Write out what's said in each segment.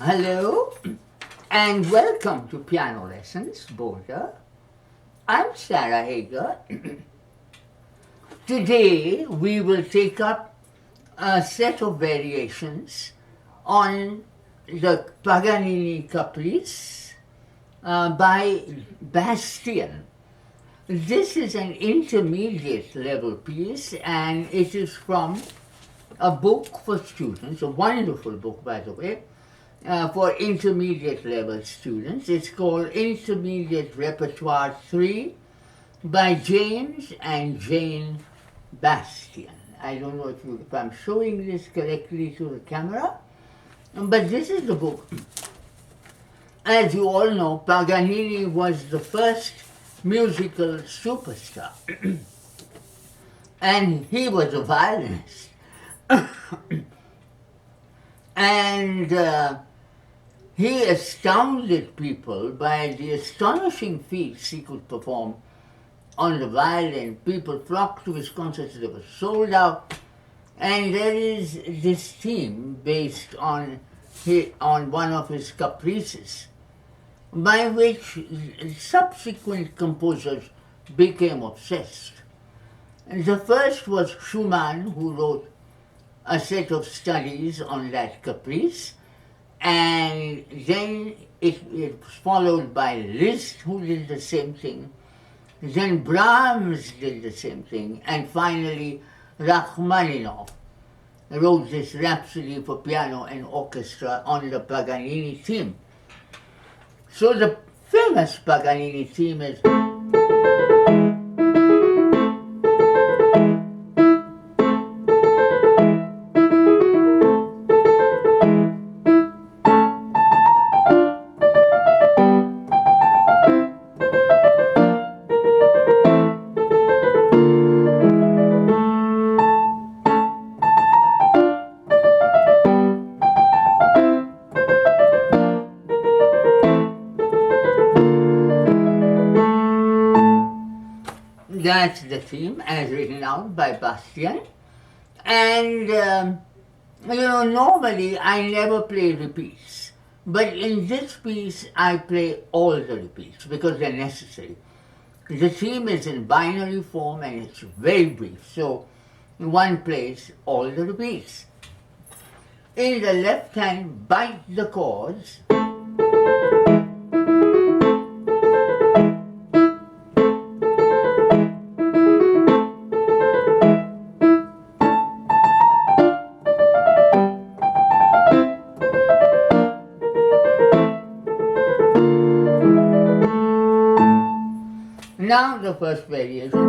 Hello and welcome to Piano Lessons, Boulder. I'm Sarah Hager. Today we will take up a set of variations on the Paganini Caprice by Bastien. This is an intermediate level piece and it is from a book for students, a wonderful book by the way, for intermediate level students. It's called Intermediate Repertoire 3 by James and Jane Bastien. I don't know if I'm showing this correctly to the camera, but this is the book. As you all know, Paganini was the first musical superstar, and he was a violinist. And he astounded people by the astonishing feats he could perform on the violin. People flocked to his concerts, they were sold out. And there is this theme based on one of his caprices, by which subsequent composers became obsessed. And the first was Schumann, who wrote a set of studies on that caprice, and then it was followed by Liszt, who did the same thing. Then Brahms did the same thing, and finally Rachmaninoff wrote this Rhapsody for piano and orchestra on the Paganini theme. So the famous Paganini theme is that's the theme as written out by Bastien. And normally I never play repeats, but in this piece I play all the repeats because they're necessary. The theme is in binary form and it's very brief, so one plays all the repeats. In the left hand, bite the chords. Now the first variation.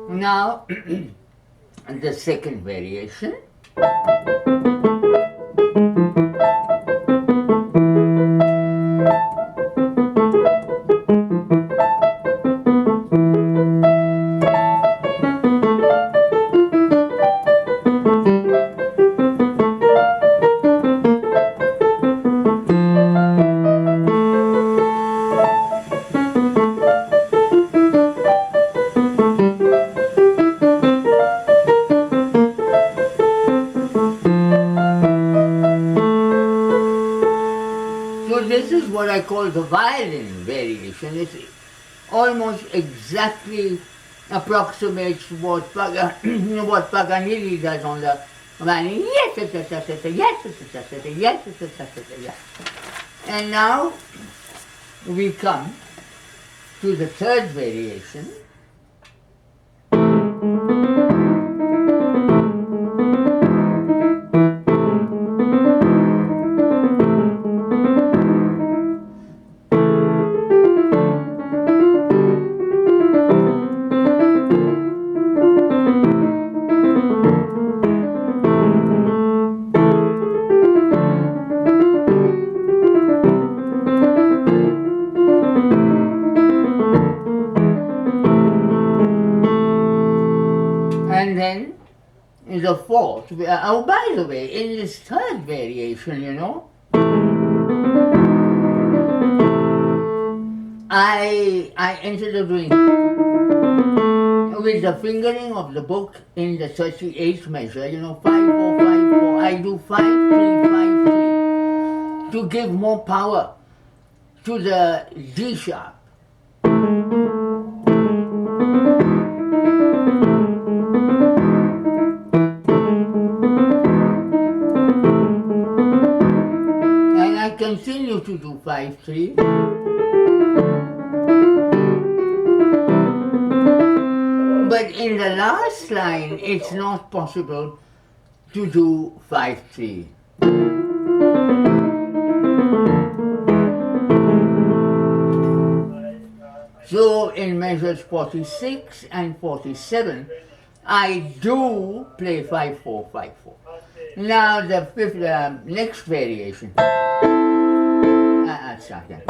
Now the second variation. This is what I call the violin variation. It almost exactly approximates what Paganini does on the violin. Yes. And now we come to the third variation. fourth. Oh, by the way, in this third variation, I ended up doing with the fingering of the book in the 38th measure, 5-4-5-4. I do 5-3-5-3 to give more power to the D sharp. And I continue to do 5-3. But in the last line, it's not possible to do 5-3. So in measures 46 and 47, I do play 5-4-5-4. Now the next variation. I'll start again.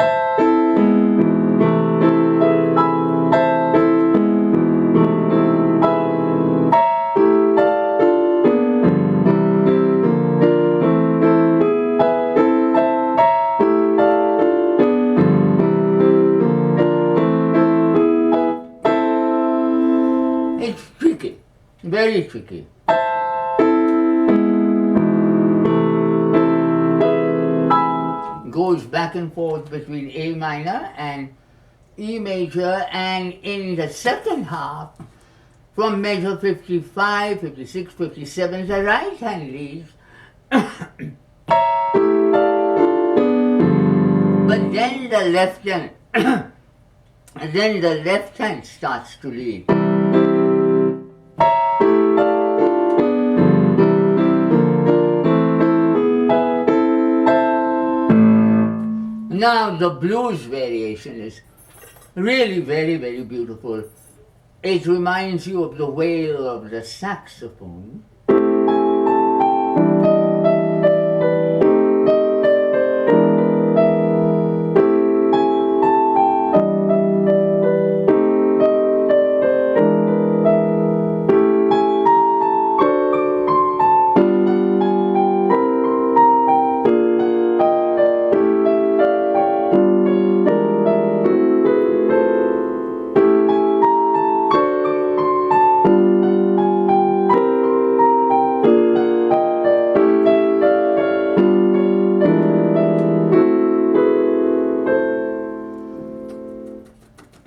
It's tricky, very tricky. Goes back and forth between A minor and E major, and in the second half, from measure 55, 56, 57, the right hand leads, but then the left hand, then the left hand starts to lead. Now the blues variation is really very, very beautiful. It reminds you of the wail of the saxophone.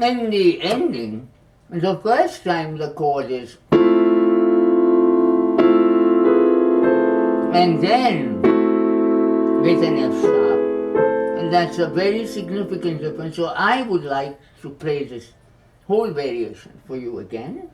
In the ending, the first time the chord is, and then with an F sharp. And that's a very significant difference. So I would like to play this whole variation for you again.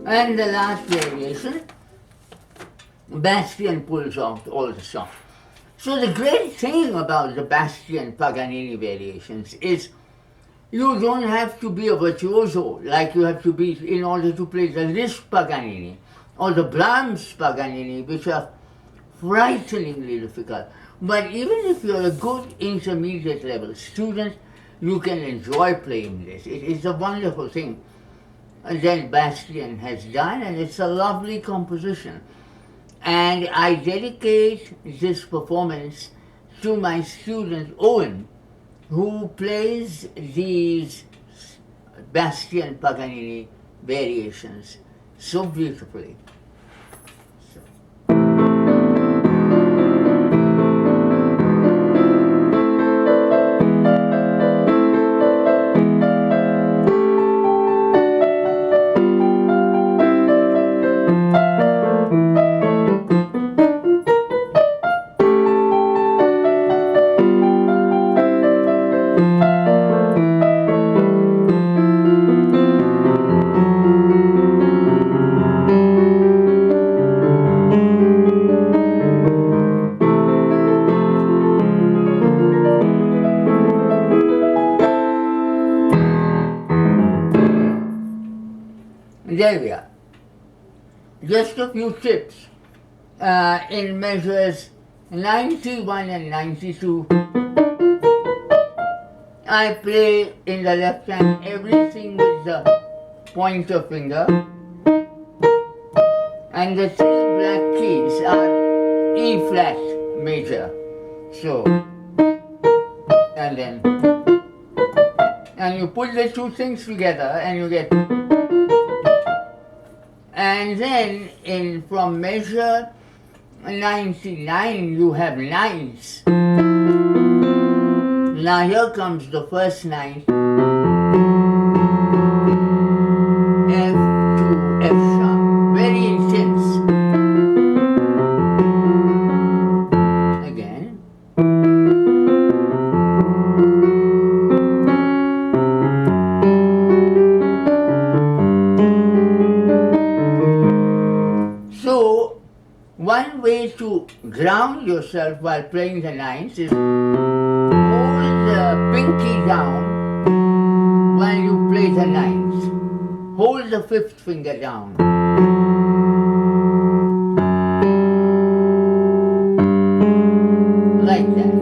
And the last variation, Bastien pulls off all the songs. So the great thing about the Batien-Paganini variations is you don't have to be a virtuoso like you have to be in order to play the Liszt Paganini or the Brahms Paganini, which are frighteningly difficult. But even if you're a good intermediate level student, you can enjoy playing this. It is a wonderful thing that Bastien has done, and it's a lovely composition. And I dedicate this performance to my student Owen, who plays these Batien-Paganini variations so beautifully. There we are. Just a few tips. In measures 91 and 92, I play in the left hand everything with the pointer finger, and the three black keys are E flat major. So, and then, and you put the two things together and you get, and then from measure 99 you have nines. Now here comes the first nine, F to F sharp, very intense. Again. So, one way to ground yourself while playing the nines is hold the pinky down while you play the nines. Hold the fifth finger down. Like that.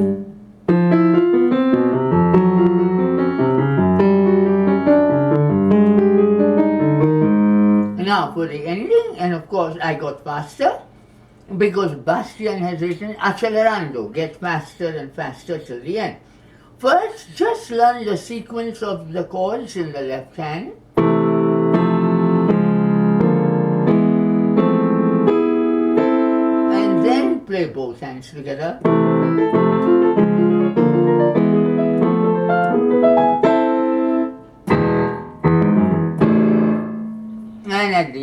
Now for the ending, and of course I got faster because Bastien has written accelerando, get faster and faster till the end. First, just learn the sequence of the chords in the left hand. And then play both hands together.